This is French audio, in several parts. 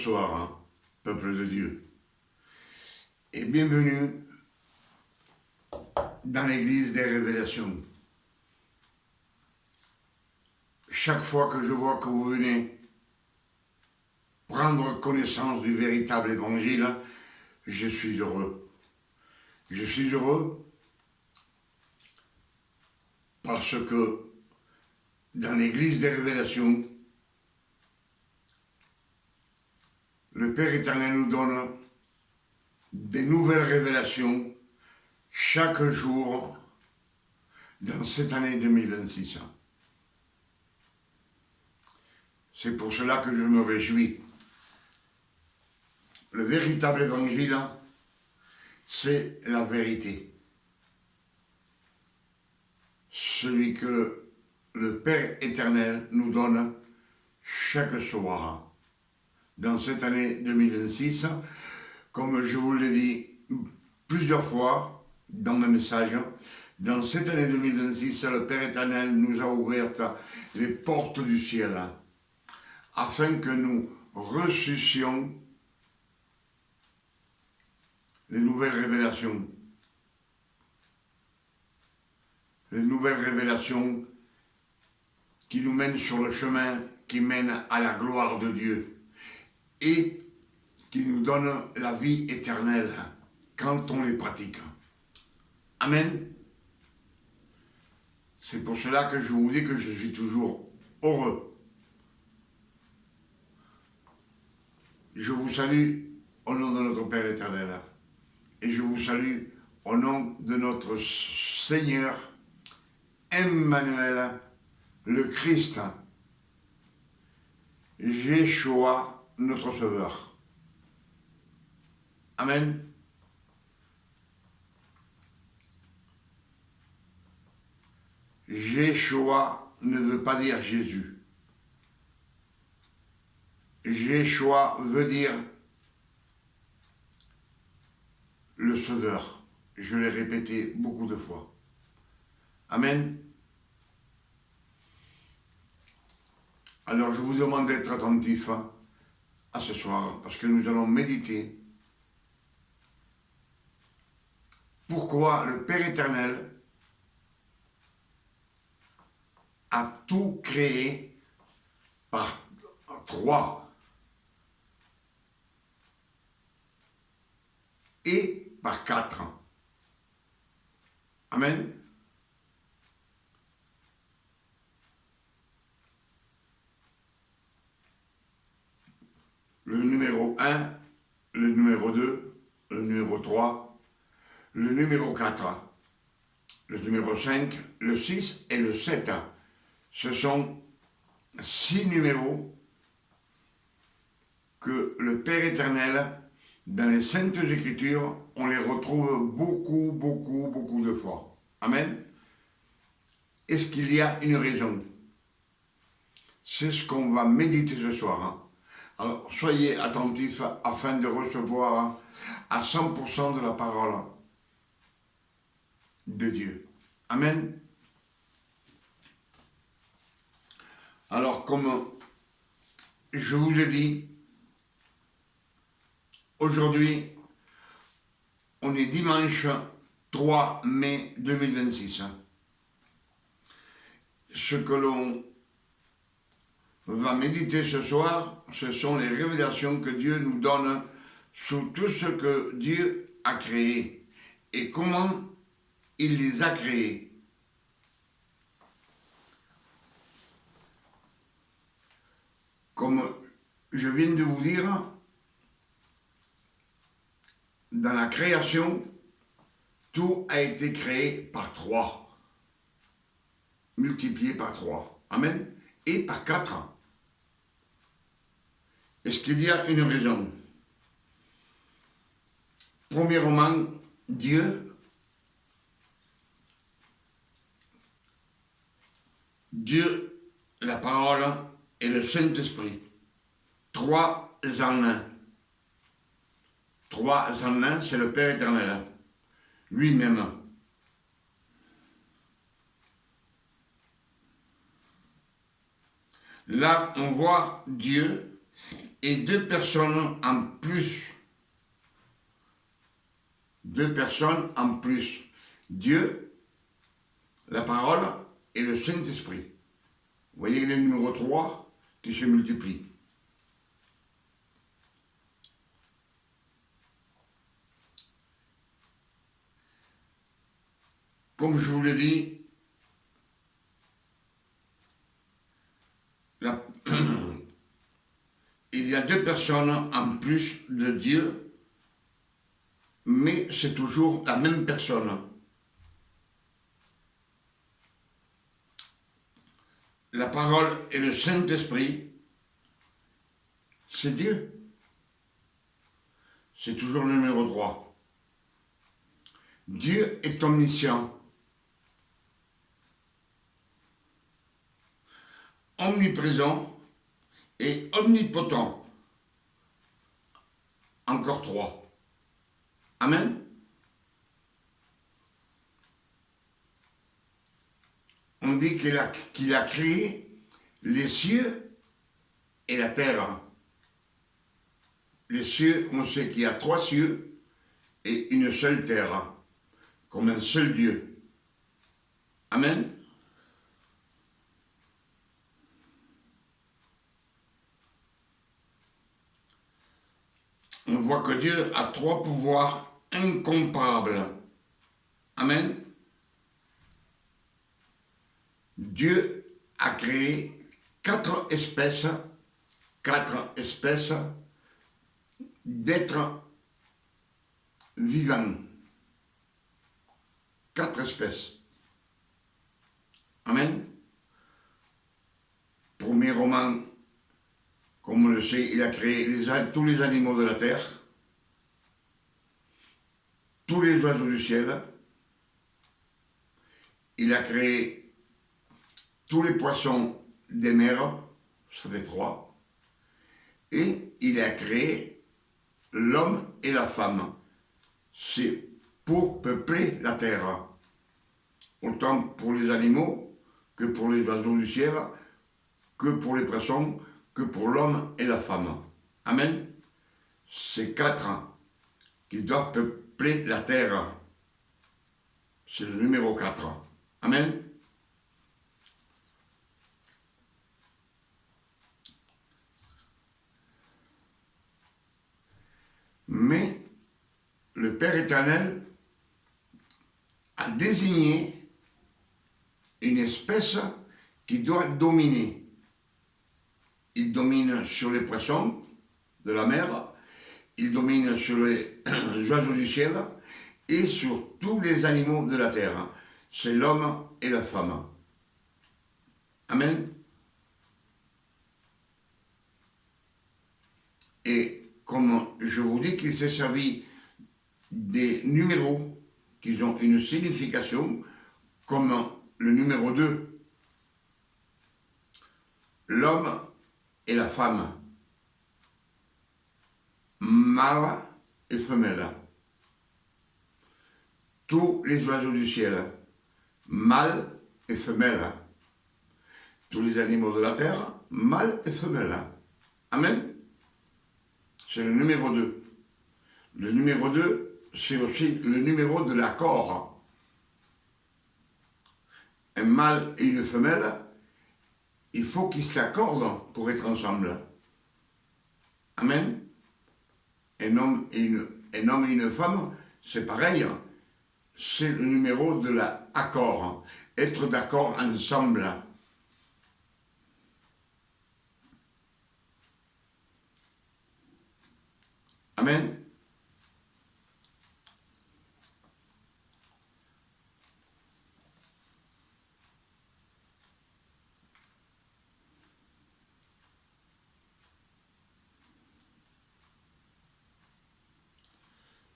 soir, hein, peuple de Dieu. Et bienvenue dans l'église des révélations. Chaque fois que je vois que vous venez prendre connaissance du véritable évangile, je suis heureux. Je suis heureux parce que dans l'église des révélations, le Père éternel nous donne des nouvelles révélations chaque jour dans cette année 2026. C'est pour cela que je me réjouis. Le véritable évangile, c'est la vérité. Celui que le Père éternel nous donne chaque soir. Dans cette année 2026, comme je vous l'ai dit plusieurs fois dans mes messages, dans cette année 2026, le Père éternel nous a ouvert les portes du ciel afin que nous reçussions les nouvelles révélations. Les nouvelles révélations qui nous mènent sur le chemin qui mène à la gloire de Dieu et qui nous donnent la vie éternelle quand on les pratique. Amen. C'est pour cela que je vous dis que je suis toujours heureux. Je vous salue au nom de notre Père éternel et je vous salue au nom de notre Seigneur Emmanuel, le Christ, Yeshua, notre Sauveur. Amen. Yeshua ne veut pas dire Jésus. Yeshua veut dire le Sauveur. Je l'ai répété beaucoup de fois. Amen. Alors je vous demande d'être attentif à ce soir, parce que nous allons méditer pourquoi le Père éternel a tout créé par 3 et par 4. Amen. Le numéro 1, le numéro 2, le numéro 3, le numéro 4, le numéro 5, le 6 et le 7. Ce sont 6 numéros que le Père éternel, dans les Saintes Écritures, on les retrouve beaucoup de fois. Amen. Est-ce qu'il y a une raison? C'est ce qu'on va méditer ce soir. Alors, soyez attentifs afin de recevoir à 100% de la parole de Dieu. Amen. Alors, comme je vous l'ai dit, aujourd'hui, on est dimanche 3 mai 2026. Ce que l'on va méditer ce soir, ce sont les révélations que Dieu nous donne sur tout ce que Dieu a créé et comment il les a créés. Comme je viens de vous dire, dans la création, tout a été créé par 3, multiplié par 3, amen, et par 4. Est-ce qu'il y a une raison? Premièrement, Dieu, la parole et le Saint-Esprit. 3 en 1. 3 en 1, c'est le Père éternel, lui-même. Là, on voit Dieu et deux personnes en plus. Deux personnes en plus. Dieu, la parole et le Saint-Esprit. Vous voyez le numéro 3 qui se multiplie. Comme je vous l'ai dit, il y a deux personnes en plus de Dieu, mais c'est toujours la même personne. La parole et le Saint-Esprit, c'est Dieu. C'est toujours le numéro 3. Dieu est omniscient, omniprésent et omnipotent. Encore 3. Amen. On dit qu'il a créé les cieux et la terre. Les cieux, on sait qu'il y a 3 cieux et une seule terre, comme un seul Dieu. Amen. On voit que Dieu a 3 pouvoirs incomparables. Amen. Dieu a créé 4 espèces d'êtres vivants. 4 espèces. Amen. Premier roman, comme on le sait, il a créé tous les animaux de la terre, tous les oiseaux du ciel. Il a créé tous les poissons des mers, ça fait 3. Et il a créé l'homme et la femme. C'est pour peupler la terre. Autant pour les animaux que pour les oiseaux du ciel, que pour les poissons, que pour l'homme et la femme. Amen. C'est 4 qui doivent peupler la terre. C'est le numéro 4. Amen. Mais le Père éternel a désigné une espèce qui doit dominer. Il domine sur les poissons de la mer, il domine sur les oiseaux du ciel et sur tous les animaux de la terre. C'est l'homme et la femme. Amen. Et comme je vous dis qu'il s'est servi des numéros qui ont une signification, comme le numéro 2, l'homme et la femme, mâle et femelle. Tous les oiseaux du ciel, mâle et femelle. Tous les animaux de la terre, mâle et femelle. Amen. C'est le numéro 2. Le numéro 2, c'est aussi le numéro de l'accord. Un mâle et une femelle, il faut qu'ils s'accordent pour être ensemble. Amen. Un homme et une femme, c'est pareil. C'est le numéro de l'accord. Être d'accord ensemble. Amen.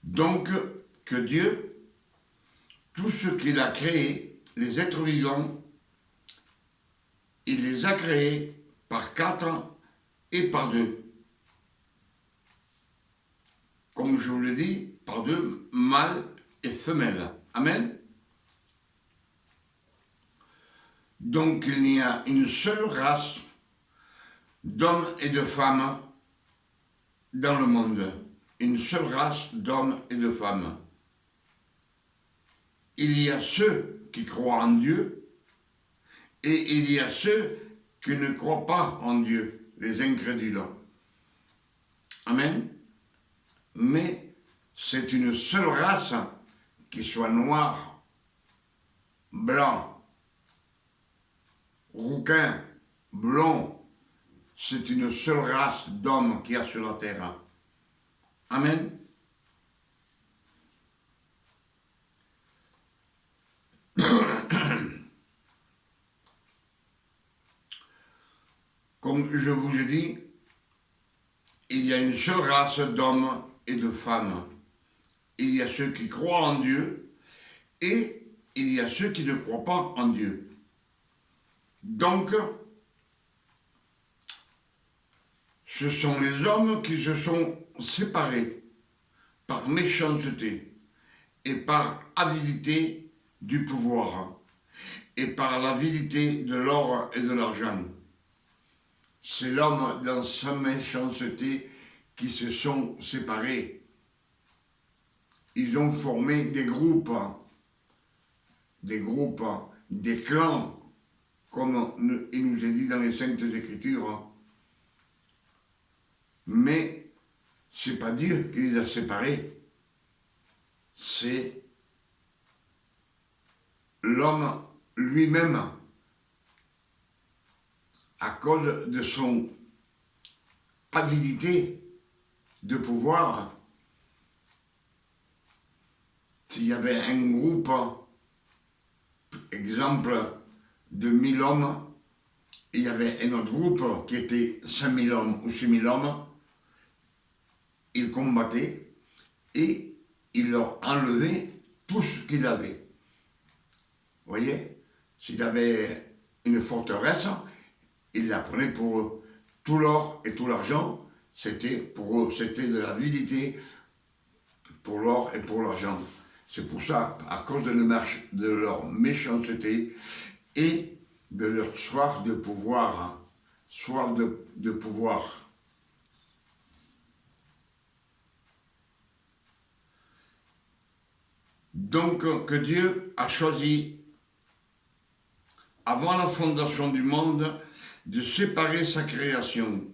Donc, que Dieu, tout ce qu'il a créé, les êtres vivants, il les a créés par 4 et par 2. Comme je vous l'ai dit, par 2, mâle et femelle. Amen. Donc il y a une seule race d'hommes et de femmes dans le monde, une seule race d'hommes et de femmes. Il y a ceux qui croient en Dieu et il y a ceux qui ne croient pas en Dieu, les incrédules. Amen. Mais c'est une seule race, qui soit noire, blanc, rouquin, blond. C'est une seule race d'hommes qu'il y a sur la terre. Amen. Comme je vous ai dit, il y a une seule race d'hommes et de femmes. Il y a ceux qui croient en Dieu et il y a ceux qui ne croient pas en Dieu. Donc, ce sont les hommes qui se sont séparés par méchanceté et par avidité du pouvoir et par l'avidité de l'or et de l'argent. C'est l'homme dans sa méchanceté qui se sont séparés. Ils ont formé des groupes, des clans, comme il nous est dit dans les Saintes Écritures. Mais ce n'est pas Dieu qui les a séparés, c'est l'homme lui-même, à cause de son avidité de pouvoir. S'il y avait un groupe, exemple, de 1000 hommes, il y avait un autre groupe qui était 5000 hommes ou 6000 hommes, ils combattaient et ils leur enlevaient tout ce qu'ils avaient. Vous voyez, s'il avait une forteresse, ils la prenaient pour eux. Tout l'or et tout l'argent, c'était pour eux, c'était de l'avidité pour l'or et pour l'argent. C'est pour ça, à cause de leur méchanceté et de leur soif de pouvoir, soif de pouvoir. Donc, que Dieu a choisi, avant la fondation du monde, de séparer sa création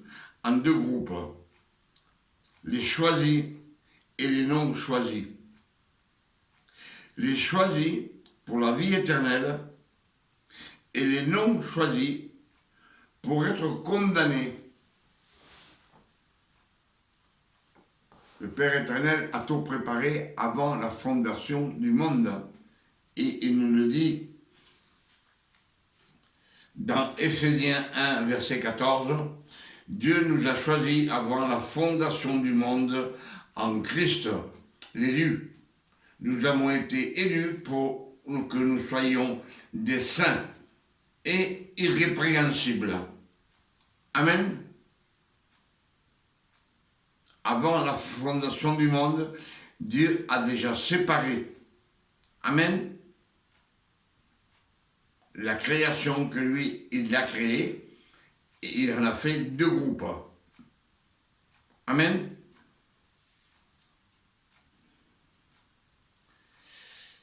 en deux groupes, les choisis et les non choisis. Les choisis pour la vie éternelle et les non choisis pour être condamnés. Le Père éternel a tout préparé avant la fondation du monde. Et il nous le dit dans Éphésiens 1, verset 14, « Dieu nous a choisis avant la fondation du monde en Christ, l'élu. Nous avons été élus pour que nous soyons des saints et irrépréhensibles. » Amen. Avant la fondation du monde, Dieu a déjà séparé. Amen. La création que lui, il a créée, et il en a fait deux groupes. Amen.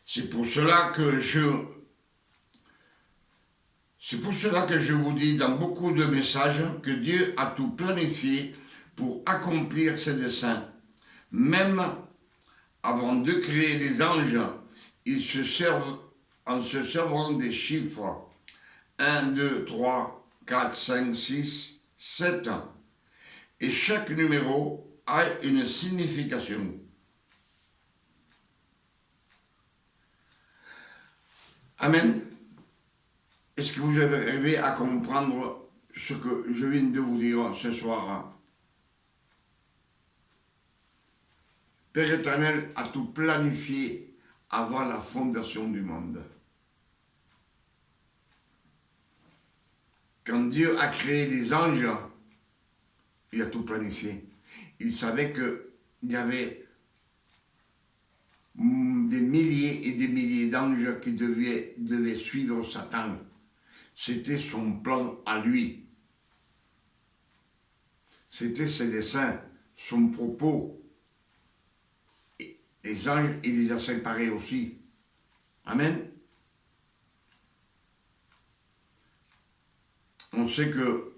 C'est pour cela que je vous dis dans beaucoup de messages que Dieu a tout planifié pour accomplir ses desseins. Même avant de créer les anges, ils se servent en se servant des chiffres 1, 2, 3, 4, 5, 6, 7. Et chaque numéro a une signification. Amen. Est-ce que vous avez arrivé à comprendre ce que je viens de vous dire ce soir? Père éternel a tout planifié avant la fondation du monde. Quand Dieu a créé les anges, il a tout planifié. Il savait qu'il y avait des milliers et des milliers d'anges qui devaient suivre Satan. C'était son plan à lui. C'était ses desseins, son propos, les anges, il les a séparés aussi. Amen. On sait que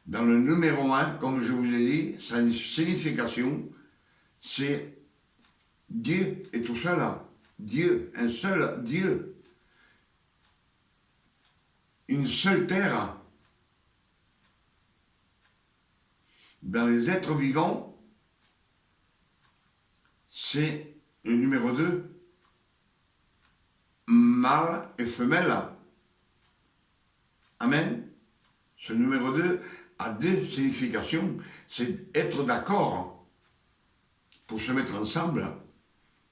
dans le numéro 1, comme je vous ai dit, sa signification, c'est Dieu est tout seul. Dieu, un seul Dieu. Une seule terre. Dans les êtres vivants, c'est le numéro 2. Mâle et femelle. Amen. Ce numéro 2 a deux significations. C'est être d'accord pour se mettre ensemble.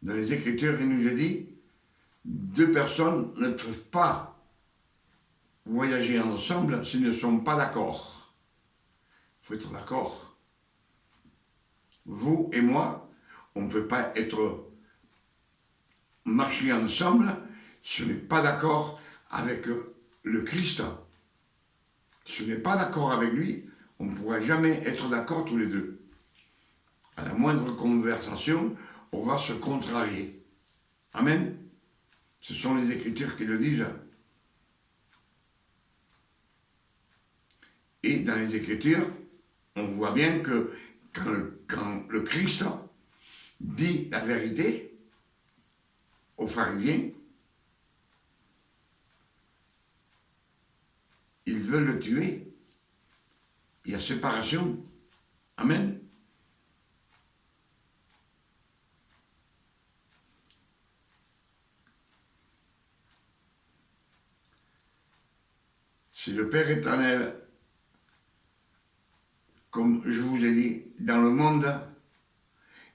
Dans les Écritures, il nous a dit, deux personnes ne peuvent pas voyager ensemble s'ils ne sont pas d'accord. Il faut être d'accord. Vous et moi, on ne peut pas marcher ensemble si on n'est pas d'accord avec le Christ. Si on n'est pas d'accord avec lui, on ne pourra jamais être d'accord tous les deux. À la moindre conversation, on va se contrarier. Amen. Ce sont les Écritures qui le disent. Et dans les Écritures, on voit bien que quand le Christ dit la vérité aux pharisiens, ils veulent le tuer. Il y a séparation. Amen. C'est le Père éternel, comme je vous ai dit, dans le monde,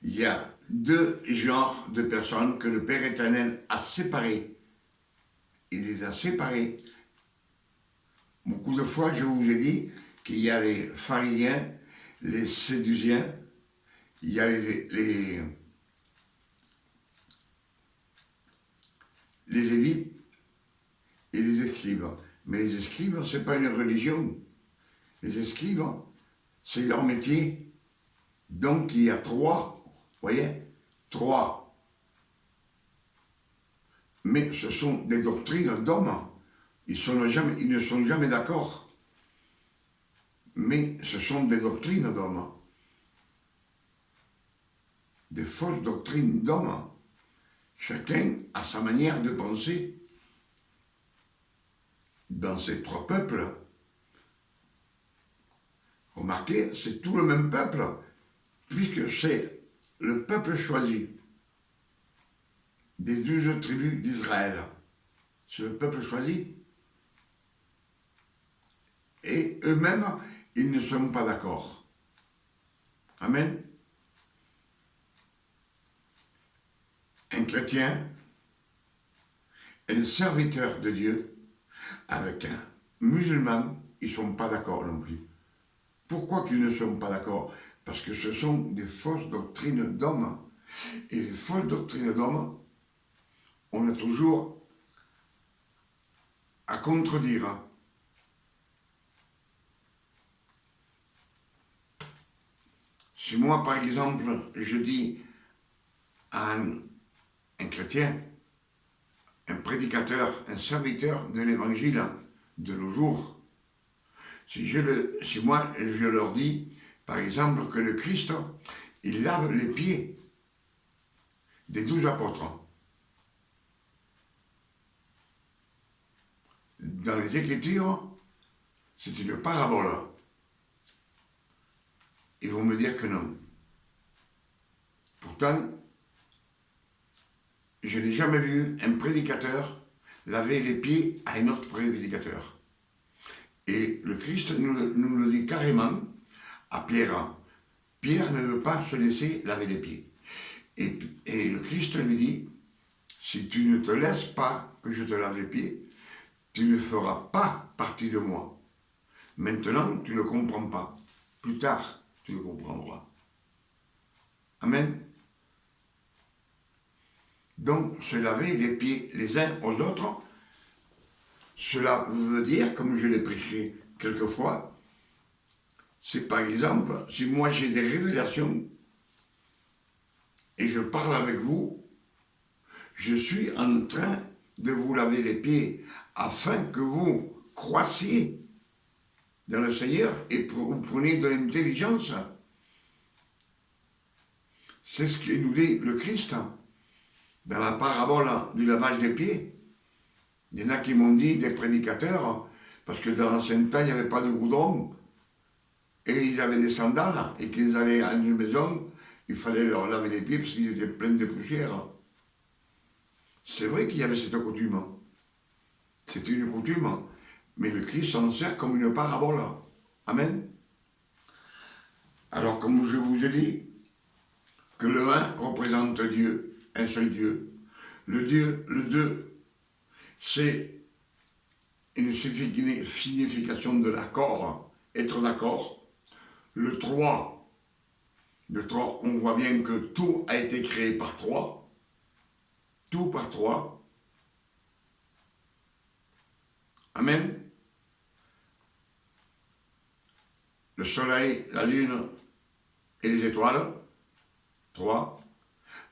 il y a deux genres de personnes que le Père éternel a séparées. Il les a séparées. Beaucoup de fois, je vous ai dit qu'il y a les pharisiens, les sédusiens, il y a les lévites et les escribes. Mais les escribes, ce n'est pas une religion. Les escribes, c'est leur métier. Donc il y a trois, vous voyez, trois. Mais ce sont des doctrines d'hommes. Ils ne sont jamais d'accord. Mais ce sont des doctrines d'hommes. Des fausses doctrines d'hommes. Chacun a sa manière de penser. Dans ces trois peuples, remarquez, c'est tout le même peuple, puisque c'est le peuple choisi des 12 tribus d'Israël. C'est le peuple choisi. Et eux-mêmes, ils ne sont pas d'accord. Amen. Un chrétien, un serviteur de Dieu, avec un musulman, ils ne sont pas d'accord non plus. Pourquoi qu'ils ne sont pas d'accord? Parce que ce sont des fausses doctrines d'hommes. Et les fausses doctrines d'hommes, on a toujours à contredire. Si moi, par exemple, je dis à un chrétien, un prédicateur, un serviteur de l'évangile de nos jours, si moi je leur dis, par exemple, que le Christ, il lave les pieds des 12 apôtres. Dans les Écritures, c'est une parabole. Ils vont me dire que non. Pourtant, je n'ai jamais vu un prédicateur laver les pieds à un autre prédicateur. Et le Christ nous le dit carrément à Pierre. Pierre ne veut pas se laisser laver les pieds. Et le Christ lui dit, si tu ne te laisses pas que je te lave les pieds, tu ne feras pas partie de moi. Maintenant, tu ne comprends pas. Plus tard, tu le comprendras. Amen. Donc, se laver les pieds les uns aux autres, cela veut dire, comme je l'ai prêché quelquefois, c'est par exemple, si moi j'ai des révélations et je parle avec vous, je suis en train de vous laver les pieds afin que vous croissiez dans le Seigneur et vous preniez de l'intelligence. C'est ce que nous dit le Christ dans la parabole du lavage des pieds. Il y en a qui m'ont dit, des prédicateurs, parce que dans l'ancien temps, il n'y avait pas de goudron, et ils avaient des sandales, et qu'ils allaient à une maison, il fallait leur laver les pieds parce qu'ils étaient pleins de poussière. C'est vrai qu'il y avait cette coutume. C'est une coutume, mais le Christ s'en sert comme une parabole. Amen. Alors, comme je vous ai dit, que le 1 représente Dieu, un seul Dieu. Le 2, c'est une signification de l'accord, être d'accord. Le 3, on voit bien que tout a été créé par 3. Tout par 3. Amen. Le soleil, la lune et les étoiles, 3.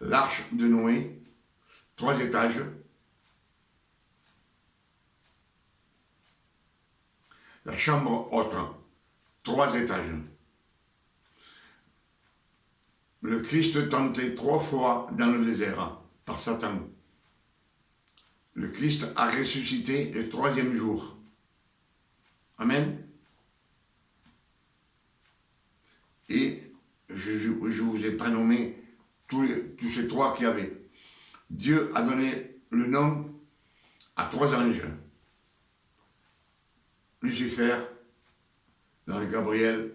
L'arche de Noé, 3 étages. La chambre haute, 3 étages. Le Christ tenté 3 fois dans le désert par Satan. Le Christ a ressuscité le 3e jour. Amen. Et je vous ai pas nommé tous ces 3 qu'il y avait. Dieu a donné le nom à 3 anges. Lucifer, l'ange Gabriel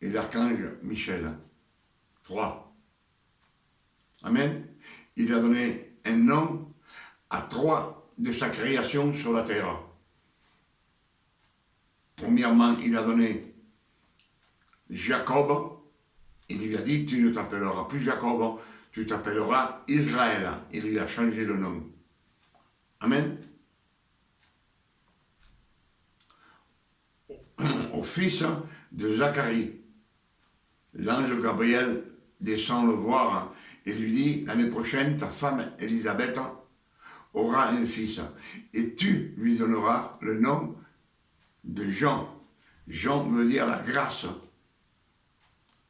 et l'archange Michel. 3. Amen. Il a donné un nom à 3 de sa création sur la terre. Premièrement, il a donné Jacob. Il lui a dit, tu ne t'appelleras plus Jacob, tu t'appelleras Israël. Il lui a changé le nom. Amen. Au fils de Zacharie, l'ange Gabriel descend le voir et lui dit, l'année prochaine, ta femme Élisabeth aura un fils et tu lui donneras le nom de Jean. Jean veut dire la grâce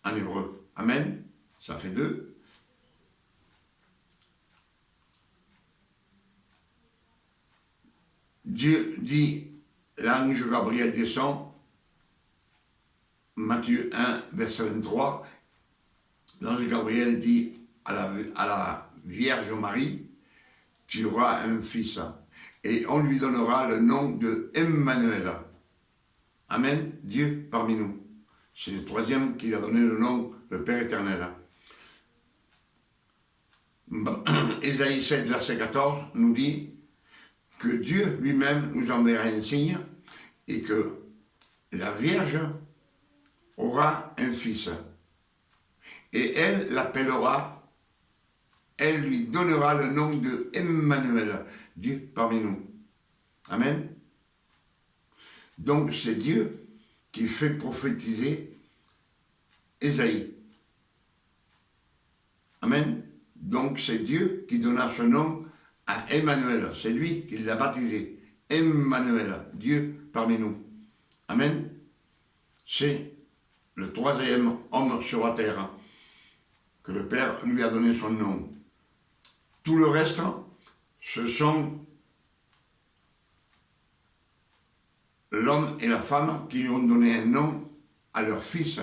en hébreu. Amen. Ça fait 2. Dieu dit, l'ange Gabriel descend, Matthieu 1, verset 23, l'ange Gabriel dit à la Vierge Marie, tu auras un fils, et on lui donnera le nom de Emmanuel. Amen, Dieu parmi nous. C'est le 3e qui a donné le nom, le Père éternel. Ésaïe 7, verset 14 nous dit que Dieu lui-même nous enverra un signe et que la Vierge aura un fils. Et elle l'appellera, elle lui donnera le nom de Emmanuel, Dieu parmi nous. Amen. Donc c'est Dieu qui fait prophétiser Ésaïe. Amen. Donc c'est Dieu qui donna ce nom à Emmanuel. C'est lui qui l'a baptisé. Emmanuel, Dieu parmi nous. Amen. C'est le 3e homme sur la terre que le Père lui a donné son nom. Tout le reste, ce sont l'homme et la femme qui ont donné un nom à leur fils.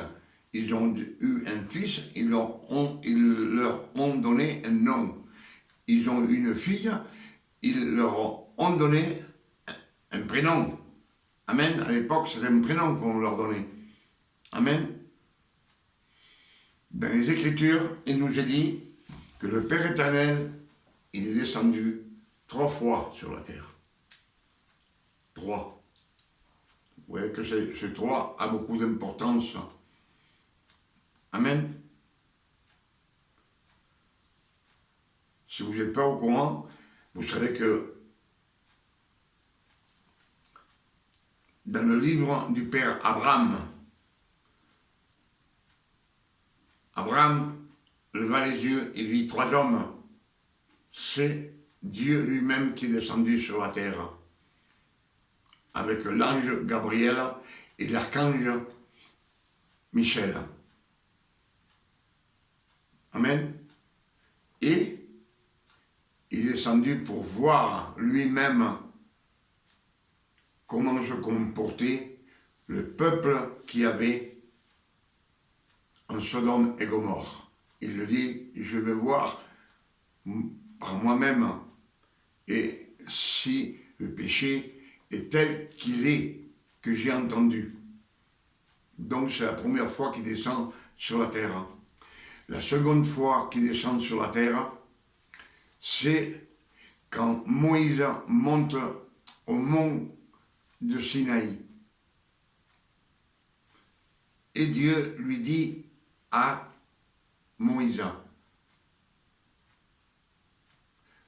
Ils ont eu un fils, ils leur ont donné un nom. Ils ont eu une fille, ils leur ont donné un prénom. Amen. À l'époque, c'était un prénom qu'on leur donnait. Amen. Dans les Écritures, il nous est dit que le Père éternel, il est descendu 3 fois sur la terre. 3. Vous voyez que ce 3 a beaucoup d'importance. Amen. Si vous n'êtes pas au courant, vous savez que dans le livre du Père Abraham, Abraham leva les yeux et vit 3 hommes. C'est Dieu lui-même qui est descendu sur la terre, avec l'ange Gabriel et l'archange Michel. Amen. Et il est descendu pour voir lui-même comment se comportait le peuple qui avait en Sodome et Gomorrhe. Il le dit, je vais voir par moi-même et si le péché est tel qu'il est, que j'ai entendu. Donc c'est la première fois qu'il descend sur la terre. La seconde fois qu'il descend sur la terre, c'est quand Moïse monte au mont de Sinaï. Et Dieu lui dit à Moïse,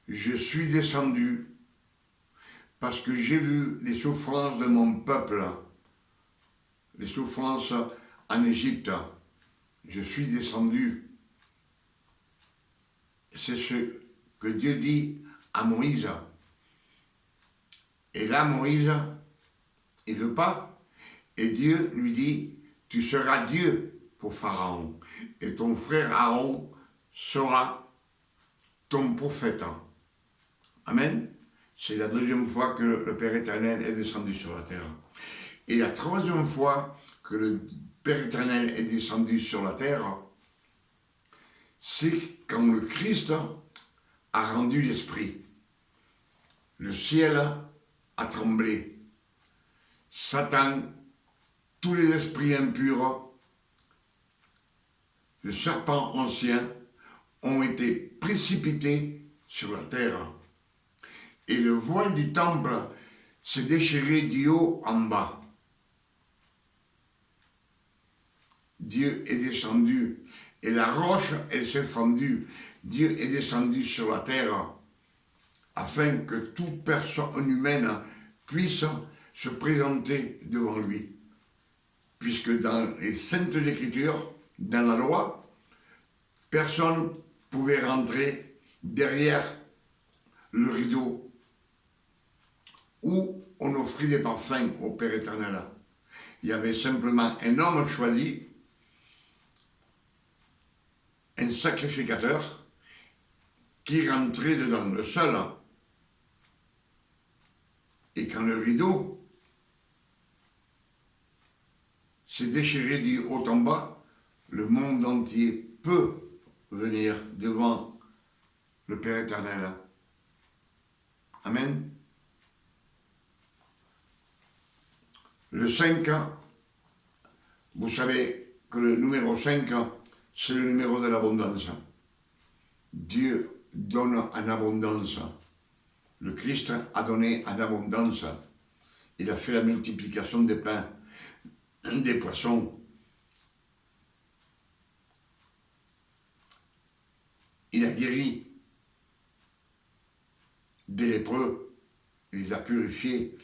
je suis descendu parce que j'ai vu les souffrances de mon peuple, les souffrances en Égypte. Je suis descendu. C'est ce que Dieu dit à Moïse. Et là, Moïse, il ne veut pas. Et Dieu lui dit, tu seras Dieu pour Pharaon. Et ton frère Aaron sera ton prophète. Amen. C'est la deuxième fois que le Père éternel est descendu sur la terre. Et la troisième fois que le Père éternel est descendu sur la terre, c'est quand le Christ a rendu l'esprit. Le ciel a tremblé. Satan, tous les esprits impurs, le serpent ancien, ont été précipités sur la terre. Et le voile du temple s'est déchiré du haut en bas. Dieu est descendu et la roche, elle s'est fendue. Dieu est descendu sur la terre afin que toute personne humaine puisse se présenter devant lui. Puisque dans les Saintes Écritures, dans la loi, personne ne pouvait rentrer derrière le rideau où on offrit des parfums au Père éternel. Il y avait simplement un homme choisi, un sacrificateur, qui rentrait dedans, le seul. Et quand le rideau s'est déchiré du haut en bas, le monde entier peut venir devant le Père éternel. Amen. Le 5, vous savez que le numéro 5, c'est le numéro de l'abondance. Dieu donne en abondance. Le Christ a donné en abondance. Il a fait la multiplication des pains, des poissons. Il a guéri des lépreux, il les a purifiés.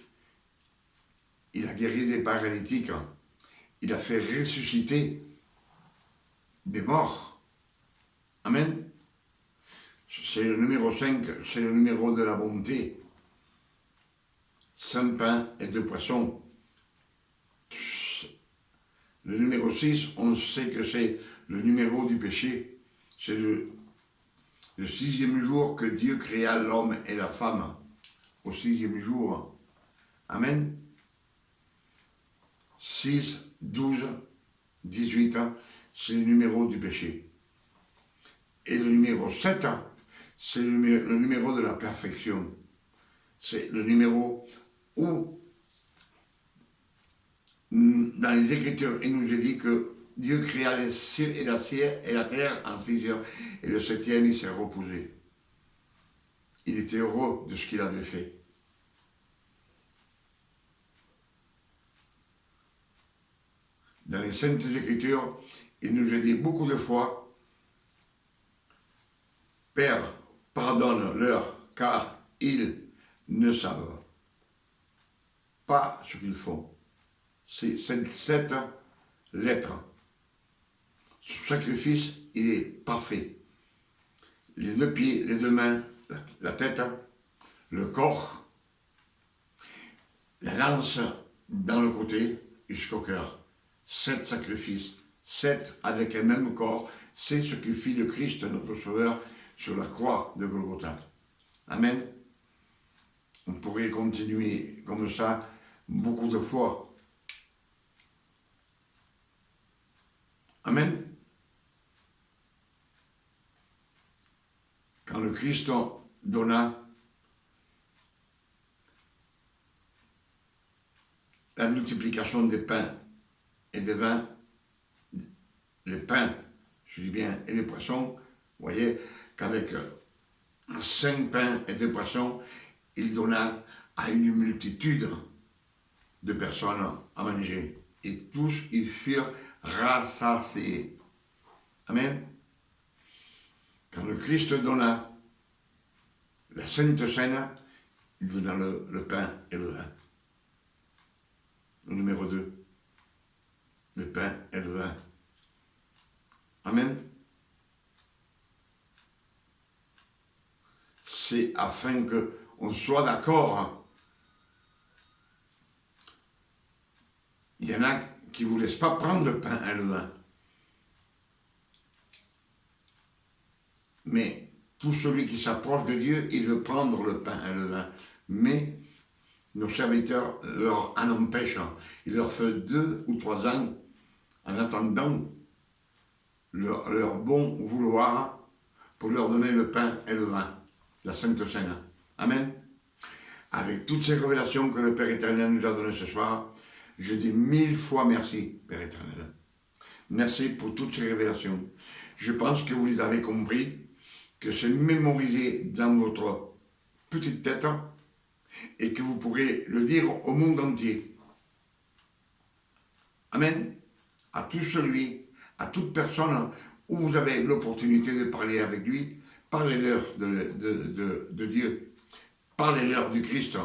Il a guéri des paralytiques. Il a fait ressusciter des morts. Amen. C'est le numéro 5, c'est le numéro de la bonté. 5 pains et 2 poissons. Le numéro 6, on sait que c'est le numéro du péché. C'est le 6e jour que Dieu créa l'homme et la femme. Au 6e jour. Amen. 6, 12, 18, c'est le numéro du péché. Et le numéro 7, c'est le numéro de la perfection. C'est le numéro où, dans les Écritures, il nous est dit que Dieu créa les cieux et la terre en 6 heures, et le 7e, il s'est reposé. Il était heureux de ce qu'il avait fait. Dans les Saintes Écritures, il nous a dit beaucoup de fois, Père, pardonne-leur, car ils ne savent pas ce qu'ils font. C'est 7 lettres. Ce sacrifice, il est parfait. Les 2 pieds, les 2 mains, la tête, le corps, la lance dans le côté jusqu'au cœur. 7 sacrifices, 7 avec un même corps, c'est ce que fit le Christ, notre Sauveur, sur la croix de Golgotha. Amen. On pourrait continuer comme ça beaucoup de fois. Amen. Quand le Christ donna la multiplication des pains et des vins, les pains, je dis bien, et les poissons, vous voyez qu'avec 5 pains et 2 poissons, il donna à une multitude de personnes à manger. Et tous, ils furent rassasiés. Amen. Quand le Christ donna la Sainte Seine, il donna le pain et le vin. Le numéro 2. Le pain et le vin. Amen. C'est afin qu'on soit d'accord. Il y en a qui ne vous laissent pas prendre le pain et le vin. Mais tout celui qui s'approche de Dieu, il veut prendre le pain et le vin. Mais nos serviteurs leur en empêchent. Il leur fait 2 ou 3 ans en attendant leur bon vouloir pour leur donner le pain et le vin, la Sainte Seine. Amen. Avec toutes ces révélations que le Père éternel nous a données ce soir, je dis 1000 fois merci, Père éternel. Merci pour toutes ces révélations. Je pense que vous les avez compris, que c'est mémorisé dans votre petite tête et que vous pourrez le dire au monde entier. Amen. À tout celui, à toute personne où vous avez l'opportunité de parler avec lui, parlez-leur de Dieu. Parlez-leur du Christ.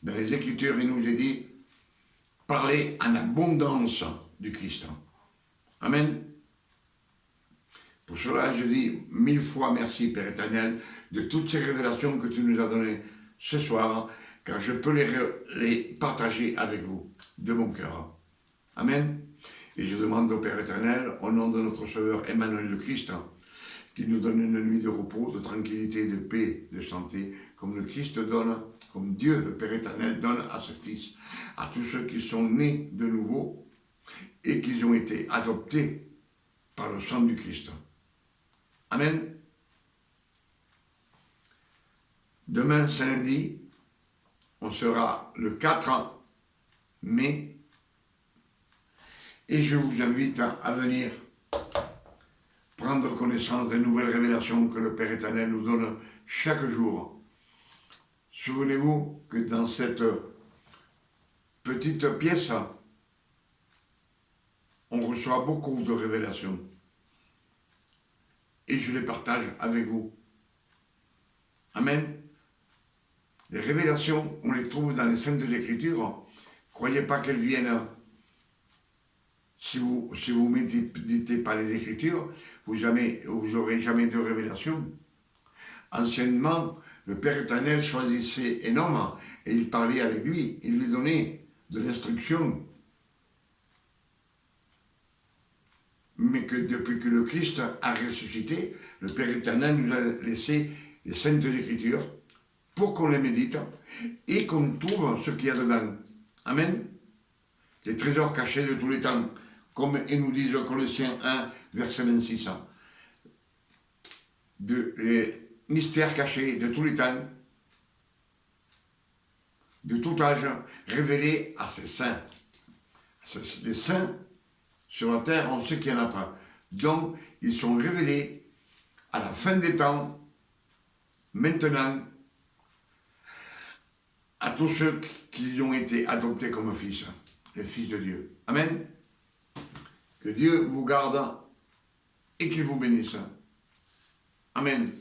Dans les Écritures, il nous est dit, parlez en abondance du Christ. Amen. Pour cela, je dis 1000 fois merci, Père éternel, de toutes ces révélations que tu nous as données ce soir, car je peux les partager avec vous, de mon cœur. Amen. Et je demande au Père éternel, au nom de notre Sauveur Emmanuel le Christ, qu'il nous donne une nuit de repos, de tranquillité, de paix, de santé, comme le Christ donne, comme Dieu, le Père éternel, donne à ce Fils, à tous ceux qui sont nés de nouveau et qui ont été adoptés par le sang du Christ. Amen. Demain, samedi, on sera le 4 mai et je vous invite à venir prendre connaissance des nouvelles révélations que le Père éternel nous donne chaque jour. Souvenez-vous que dans cette petite pièce, on reçoit beaucoup de révélations. Et je les partage avec vous. Amen. Les révélations, on les trouve dans les Saintes Écritures. Croyez pas qu'elles viennent. Si vous méditez pas les Écritures, vous n'aurez jamais de révélation. Anciennement, le Père éternel choisissait un homme et il parlait avec lui. Il lui donnait de l'instruction. Mais que depuis que le Christ a ressuscité, le Père éternel nous a laissé les Saintes Écritures pour qu'on les médite et qu'on trouve ce qu'il y a dedans. Amen. Les trésors cachés de tous les temps, comme ils nous disent Colossiens 1, verset 26. Les mystères cachés de tous les temps, de tout âge, révélés à ses saints. Les saints, sur la terre, on sait qu'il n'y en a pas. Donc, ils sont révélés à la fin des temps, maintenant, à tous ceux qui ont été adoptés comme fils, les fils de Dieu. Amen. Que Dieu vous garde et qu'il vous bénisse. Amen.